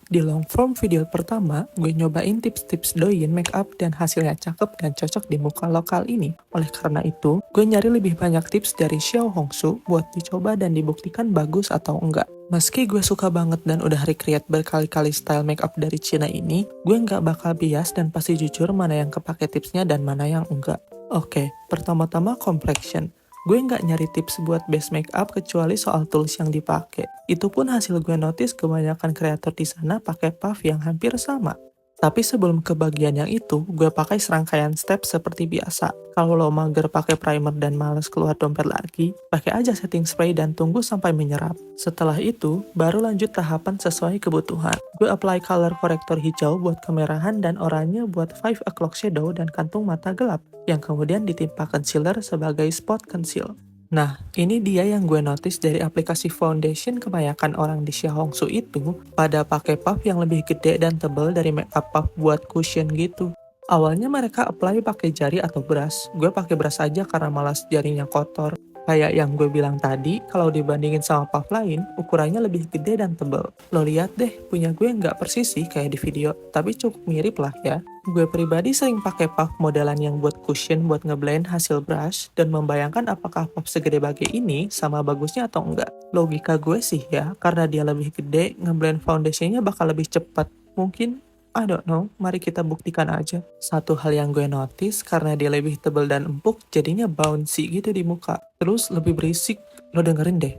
Di long form video pertama, gue nyobain tips-tips doyin makeup dan hasilnya cakep dan cocok di muka lokal ini. Oleh karena itu, gue nyari lebih banyak tips dari Xiao Hongsu buat dicoba dan dibuktikan bagus atau enggak. Meski gue suka banget dan udah recreate berkali-kali style makeup dari Cina ini, gue nggak bakal bias dan pasti jujur mana yang kepake tipsnya dan mana yang enggak. Oke, pertama-tama complexion. Gue nggak nyari tips buat base makeup kecuali soal tools yang dipakai. Itu pun hasil gue notice kebanyakan kreator di sana pakai puff yang hampir sama. Tapi sebelum ke bagian yang itu, gue pakai serangkaian step seperti biasa. Kalau lo mager pakai primer dan males keluar dompet lagi, pakai aja setting spray dan tunggu sampai menyerap. Setelah itu, baru lanjut tahapan sesuai kebutuhan. Gue apply color corrector hijau buat kemerahan dan oranye buat 5 o'clock shadow dan kantung mata gelap, yang kemudian ditimpa concealer sebagai spot conceal. Nah, ini dia yang gue notice dari aplikasi foundation kebanyakan orang di Xiaohongshu itu pada pakai puff yang lebih gede dan tebal dari makeup puff buat cushion gitu. Awalnya mereka apply pakai jari atau brush. Gue pakai brush aja karena malas jarinya kotor. Kayak yang gue bilang tadi, kalau dibandingin sama puff lain, ukurannya lebih gede dan tebal. Lo lihat deh, punya gue nggak persis sih kayak di video, tapi cukup mirip lah ya. Gue pribadi sering pakai puff modelan yang buat cushion buat ngeblend hasil brush dan membayangkan apakah puff segede bagai ini sama bagusnya atau enggak. Logika gue sih ya, karena dia lebih gede, ngeblend foundationnya bakal lebih cepat. Mungkin, I don't know, mari kita buktikan aja. Satu hal yang gue notice, karena dia lebih tebal dan empuk, jadinya bouncy gitu di muka. Terus lebih berisik, lo dengerin deh.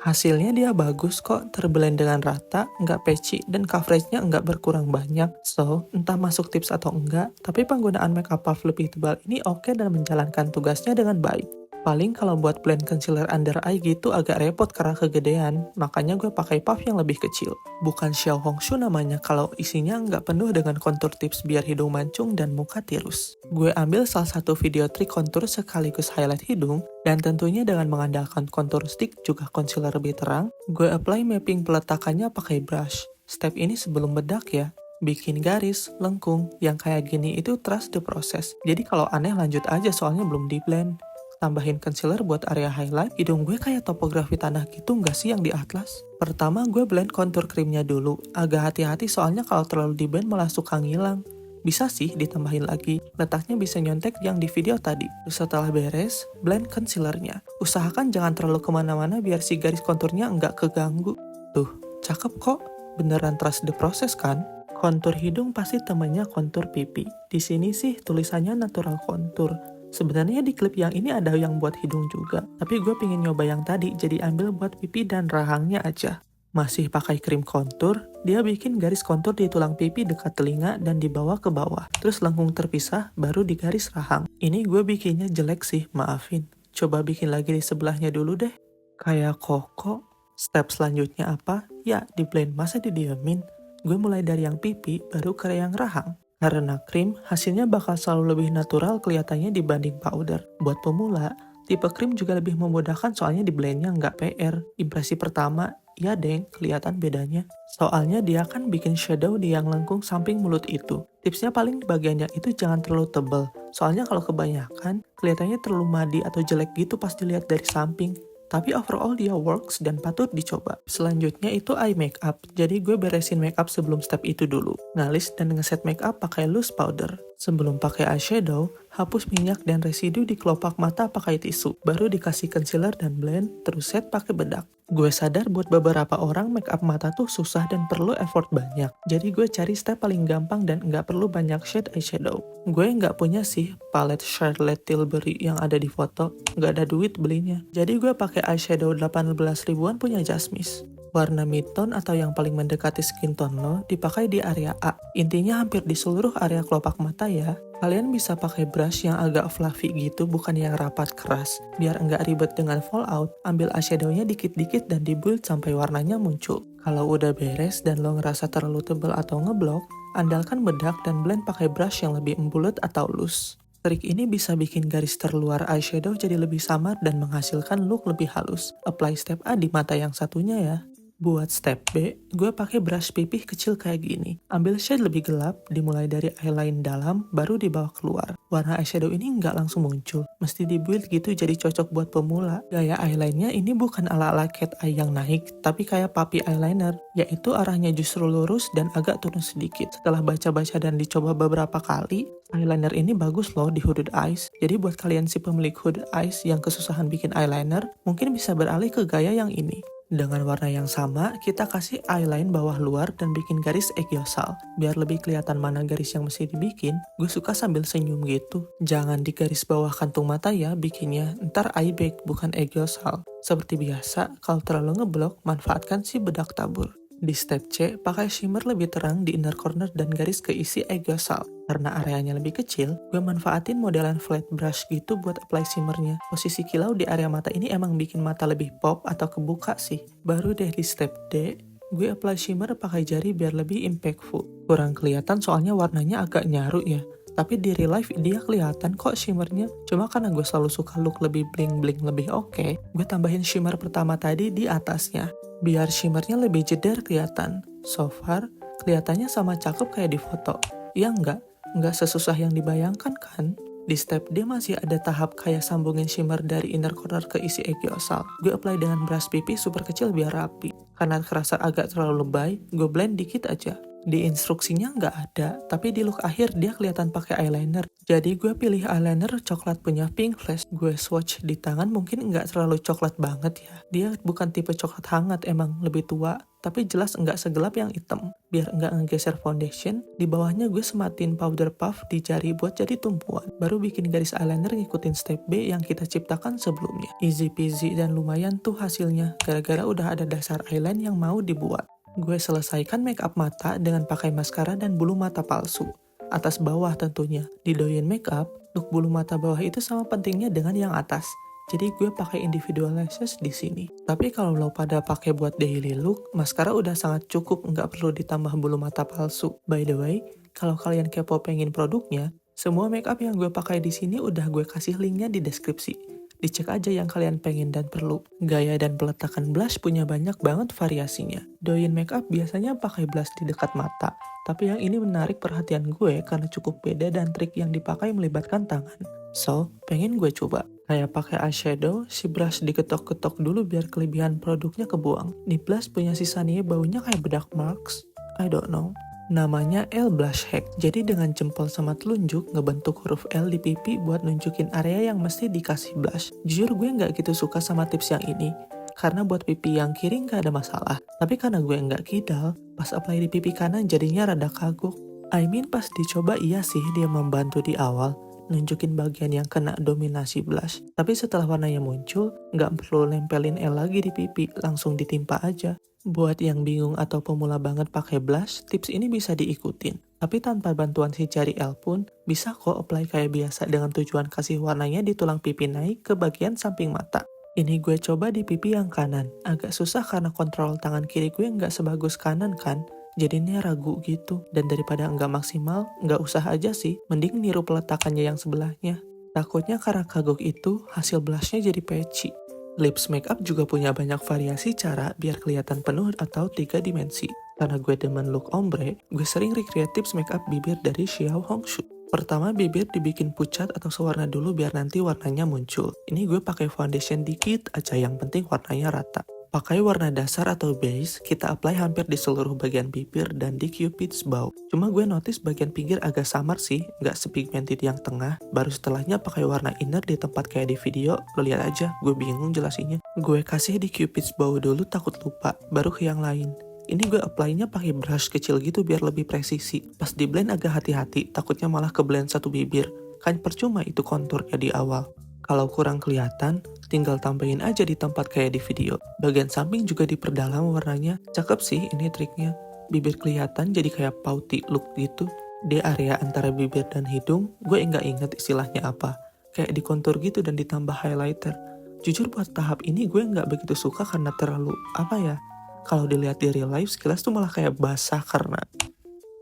Hasilnya dia bagus kok, terblend dengan rata, nggak patchy, dan coveragenya nggak berkurang banyak. So, entah masuk tips atau enggak, tapi penggunaan makeup puff lebih tebal ini oke dan menjalankan tugasnya dengan baik. Paling kalau buat blend concealer under eye gitu agak repot karena kegedean, makanya gue pakai puff yang lebih kecil. Bukan Xiao Hongsu namanya kalau isinya nggak penuh dengan kontur tips biar hidung mancung dan muka tirus. Gue ambil salah satu video trik kontur sekaligus highlight hidung, dan tentunya dengan mengandalkan kontur stick juga concealer lebih terang, gue apply mapping peletakannya pakai brush. Step ini sebelum bedak ya. Bikin garis, lengkung, yang kayak gini itu trust the process. Jadi kalau aneh lanjut aja soalnya belum di blend. Tambahin concealer buat area highlight, hidung gue kayak topografi tanah gitu nggak sih yang di atlas? Pertama gue blend kontur krimnya dulu, agak hati-hati soalnya kalau terlalu di blend malah suka ngilang. Bisa sih ditambahin lagi, letaknya bisa nyontek yang di video tadi. Terus setelah beres, blend concealernya. Usahakan jangan terlalu kemana-mana biar si garis konturnya nggak keganggu. Tuh, cakep kok, beneran trust the process kan? Kontur hidung pasti temannya kontur pipi. Di sini sih tulisannya natural contour. Sebenarnya di klip yang ini ada yang buat hidung juga, tapi gue pengen nyoba yang tadi, jadi ambil buat pipi dan rahangnya aja. Masih pakai krim kontur, dia bikin garis kontur di tulang pipi dekat telinga dan dibawa ke bawah. Terus lengkung terpisah, baru di garis rahang. Ini gue bikinnya jelek sih, maafin. Coba bikin lagi di sebelahnya dulu deh. Kayak koko. Step selanjutnya apa? Ya, di blend, masa didiemin? Gue mulai dari yang pipi, baru ke yang rahang. Karena krim, hasilnya bakal selalu lebih natural kelihatannya dibanding powder. Buat pemula, tipe krim juga lebih memudahkan soalnya di blendnya nggak PR. Impresi pertama, ya deng, kelihatan bedanya. Soalnya dia kan bikin shadow di yang lengkung samping mulut itu. Tipsnya paling di bagian yang itu jangan terlalu tebal. Soalnya kalau kebanyakan, kelihatannya terlalu madi atau jelek gitu pas dilihat dari samping. Tapi overall dia works dan patut dicoba. Selanjutnya itu eye makeup. Jadi gue beresin makeup sebelum step itu dulu. Ngalis dan ngeset makeup pakai loose powder. Sebelum pakai eyeshadow, hapus minyak dan residu di kelopak mata pakai tisu. Baru dikasih concealer dan blend, terus set pakai bedak. Gue sadar buat beberapa orang makeup mata tuh susah dan perlu effort banyak. Jadi gue cari step paling gampang dan nggak perlu banyak shade eyeshadow. Gue nggak punya sih palette Charlotte Tilbury yang ada di foto. Nggak ada duit belinya. Jadi gue pakai eyeshadow 18 ribuan punya Jasmine. Warna mid-tone atau yang paling mendekati skin tone lo dipakai di area A. Intinya hampir di seluruh area kelopak mata ya. Kalian bisa pakai brush yang agak fluffy gitu, bukan yang rapat keras. Biar nggak ribet dengan fallout, ambil eyeshadownya dikit-dikit dan di-build sampai warnanya muncul. Kalau udah beres dan lo ngerasa terlalu tebal atau ngeblok, andalkan bedak dan blend pakai brush yang lebih embulet atau loose. Trik ini bisa bikin garis terluar eyeshadow jadi lebih samar dan menghasilkan look lebih halus. Apply step A di mata yang satunya ya. Buat step B, gue pakai brush pipih kecil kayak gini. Ambil shade lebih gelap, dimulai dari eyeline dalam, baru dibawa keluar. Warna eyeshadow ini nggak langsung muncul, mesti dibuild gitu jadi cocok buat pemula. Gaya eyelinenya ini bukan ala-ala cat eye yang naik, tapi kayak puppy eyeliner, yaitu arahnya justru lurus dan agak turun sedikit. Setelah baca-baca dan dicoba beberapa kali, eyeliner ini bagus loh di hooded eyes. Jadi buat kalian si pemilik hooded eyes yang kesusahan bikin eyeliner, mungkin bisa beralih ke gaya yang ini. Dengan warna yang sama, kita kasih eyeline bawah luar dan bikin garis egyosal. Biar lebih kelihatan mana garis yang mesti dibikin, gue suka sambil senyum gitu. Jangan di garis bawah kantung mata ya bikinnya, ntar eye bag bukan egyosal. Seperti biasa, kalau terlalu ngeblok, manfaatkan si bedak tabur. Di step C, pakai shimmer lebih terang di inner corner dan garis keisi egyosal. Karena areanya lebih kecil, gue manfaatin modelan flat brush gitu buat apply shimmernya. Posisi kilau di area mata ini emang bikin mata lebih pop atau kebuka sih. Baru deh di step D, gue apply shimmer pakai jari biar lebih impactful. Kurang kelihatan soalnya warnanya agak nyaru ya. Tapi di real life dia kelihatan kok shimmernya. Cuma karena gue selalu suka look lebih bling-bling lebih oke, gue tambahin shimmer pertama tadi di atasnya. Biar shimmernya lebih jeder kelihatan. So far, kelihatannya sama cakep kayak di foto. Ya nggak sesusah yang dibayangkan kan? Di step D masih ada tahap kayak sambungin shimmer dari inner corner ke isi egyosal. Gue apply dengan brush pipih super kecil biar rapi. Karena kerasa agak terlalu lebay, gue blend dikit aja. Di instruksinya nggak ada, tapi di look akhir dia kelihatan pakai eyeliner. Jadi gue pilih eyeliner coklat punya Pink Flash. Gue swatch di tangan mungkin nggak terlalu coklat banget ya. Dia bukan tipe coklat hangat, emang lebih tua. Tapi jelas nggak segelap yang hitam. Biar nggak ngegeser foundation, di bawahnya gue sematin powder puff di jari buat jadi tumpuan. Baru bikin garis eyeliner ngikutin step B yang kita ciptakan sebelumnya. Easy peasy dan lumayan tuh hasilnya, gara-gara udah ada dasar eyeliner yang mau dibuat. Gue selesaikan make up mata dengan pakai maskara dan bulu mata palsu. Atas bawah tentunya. Di Douyin Makeup, look bulu mata bawah itu sama pentingnya dengan yang atas. Jadi gue pakai individual lashes di sini. Tapi kalau lo pada pakai buat daily look, maskara udah sangat cukup, nggak perlu ditambah bulu mata palsu. By the way, kalau kalian kepo pengen produknya, semua makeup yang gue pakai di sini udah gue kasih linknya di deskripsi. Dicek aja yang kalian pengen dan perlu. Gaya dan peletakan blush punya banyak banget variasinya. Douyin Makeup biasanya pakai blush di dekat mata, tapi yang ini menarik perhatian gue karena cukup beda dan trik yang dipakai melibatkan tangan. So, pengen gue coba. Kayak pakai eyeshadow, si brush diketok-ketok dulu biar kelebihan produknya kebuang. Di blush punya sisa nih baunya kayak bedak marks. I don't know. Namanya L Blush Hack. Jadi dengan jempol sama telunjuk ngebentuk huruf L di pipi buat nunjukin area yang mesti dikasih blush. Jujur gue nggak gitu suka sama tips yang ini. Karena buat pipi yang kiri nggak ada masalah. Tapi karena gue nggak kidal, pas apply di pipi kanan jadinya rada kagok. I mean pas dicoba iya sih dia membantu di awal. Nunjukin bagian yang kena dominasi blush. Tapi setelah warnanya muncul, nggak perlu nempelin L lagi di pipi, langsung ditimpa aja. Buat yang bingung atau pemula banget pakai blush, tips ini bisa diikutin. Tapi tanpa bantuan si jari L pun, bisa kok apply kayak biasa dengan tujuan kasih warnanya di tulang pipi naik ke bagian samping mata. Ini gue coba di pipi yang kanan. Agak susah karena kontrol tangan kiri gue nggak sebagus kanan kan. Jadinya ragu gitu. Dan daripada nggak maksimal, nggak usah aja sih. Mending niru peletakannya yang sebelahnya. Takutnya karena kagok itu, hasil blushnya jadi patchy. Lips makeup juga punya banyak variasi cara biar kelihatan penuh atau 3 dimensi. Karena gue demen look ombre, gue sering recreate tips makeup bibir dari Xiao Hongshu. Pertama, bibir dibikin pucat atau sewarna dulu biar nanti warnanya muncul. Ini gue pakai foundation dikit aja, yang penting warnanya rata. Pakai warna dasar atau base, kita apply hampir di seluruh bagian bibir dan di cupid's bow. Cuma gue notice bagian pinggir agak samar sih, nggak sepigmented yang tengah. Baru setelahnya pakai warna inner di tempat kayak di video, lo lihat aja, gue bingung jelasinnya. Gue kasih di cupid's bow dulu takut lupa, baru ke yang lain. Ini gue apply-nya pakai brush kecil gitu biar lebih presisi. Pas di blend agak hati-hati, takutnya malah ke blend satu bibir. Kan percuma itu konturnya di awal. Kalau kurang kelihatan, tinggal tambahin aja di tempat kayak di video. Bagian samping juga diperdalam warnanya. Cakep sih ini triknya. Bibir kelihatan jadi kayak pouty look gitu. Di area antara bibir dan hidung, gue nggak inget istilahnya apa. Kayak dikontur gitu dan ditambah highlighter. Jujur buat tahap ini gue nggak begitu suka karena terlalu, kalau dilihat di real life sekilas tuh malah kayak basah karena...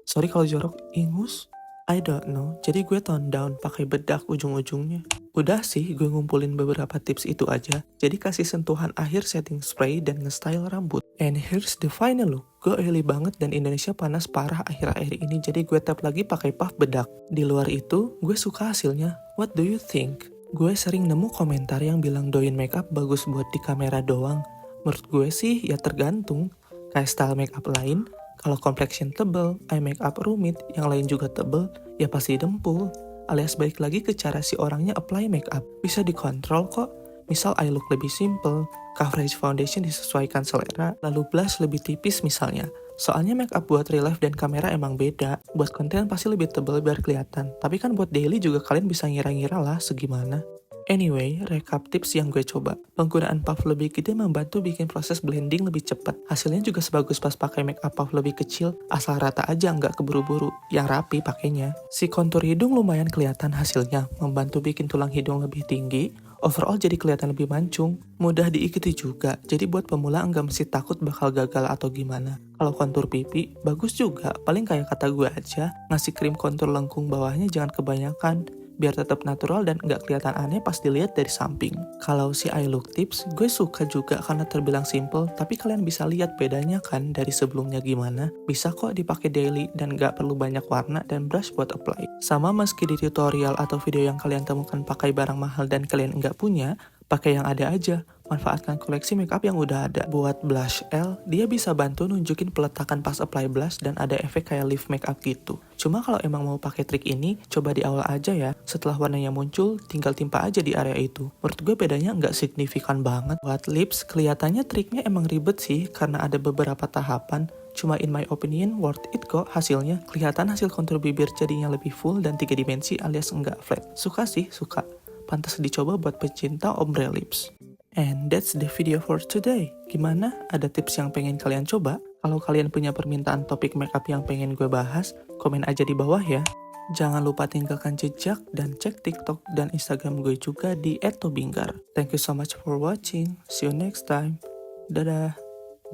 Sorry kalau jorok, ingus? I don't know. Jadi gue tone down pakai bedak ujung-ujungnya. Udah sih, gue ngumpulin beberapa tips itu aja. Jadi kasih sentuhan akhir setting spray dan nge-style rambut. And here's the final look. Gue oily banget dan Indonesia panas parah akhir-akhir ini, jadi gue tap lagi pakai puff bedak. Di luar itu, gue suka hasilnya. What do you think? Gue sering nemu komentar yang bilang doin makeup bagus buat di kamera doang. Menurut gue sih ya tergantung. Kayak style makeup lain, kalau complexion tebel, eye makeup rumit, yang lain juga tebel, ya pasti dempul. Alias balik lagi ke cara si orangnya apply makeup. Bisa dikontrol kok. Misal eye look lebih simple, coverage foundation disesuaikan selera, lalu blush lebih tipis misalnya. Soalnya makeup buat real life dan kamera emang beda. Buat konten pasti lebih tebel biar kelihatan. Tapi kan buat daily juga kalian bisa ngira-ngira lah segimana. Anyway, recap tips yang gue coba. Penggunaan puff lebih gede membantu bikin proses blending lebih cepat. Hasilnya juga sebagus pas pakai makeup puff lebih kecil, asal rata aja nggak keburu-buru, yang rapi pakainya. Si kontur hidung lumayan kelihatan hasilnya, membantu bikin tulang hidung lebih tinggi, overall jadi kelihatan lebih mancung. Mudah diikuti juga, jadi buat pemula nggak mesti takut bakal gagal atau gimana. Kalau kontur pipi, bagus juga, paling kayak kata gue aja, ngasih krim kontur lengkung bawahnya jangan kebanyakan, biar tetap natural dan nggak kelihatan aneh pas dilihat dari samping. Kalau si eye look tips, gue suka juga karena terbilang simple, tapi kalian bisa lihat bedanya kan dari sebelumnya gimana. Bisa kok dipakai daily dan nggak perlu banyak warna dan brush buat apply. Sama meski di tutorial atau video yang kalian temukan pakai barang mahal dan kalian nggak punya, pakai yang ada aja. Manfaatkan koleksi makeup yang udah ada. Buat blush L, dia bisa bantu nunjukin peletakan pas apply blush dan ada efek kayak lift makeup gitu. Cuma kalau emang mau pakai trik ini, coba di awal aja ya. Setelah warnanya muncul, tinggal timpa aja di area itu. Menurut gue bedanya nggak signifikan banget. Buat lips, kelihatannya triknya emang ribet sih karena ada beberapa tahapan. Cuma in my opinion, worth it kok hasilnya. Kelihatan hasil kontur bibir jadinya lebih full dan 3 dimensi alias enggak flat. Suka sih, suka. Pantas dicoba buat pecinta ombre lips. And that's the video for today. Gimana? Ada tips yang pengen kalian coba? Kalau kalian punya permintaan topik makeup yang pengen gue bahas, komen aja di bawah ya. Jangan lupa tinggalkan jejak dan cek TikTok dan Instagram gue juga di @tobinggar. Thank you so much for watching. See you next time. Dadah.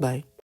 Bye.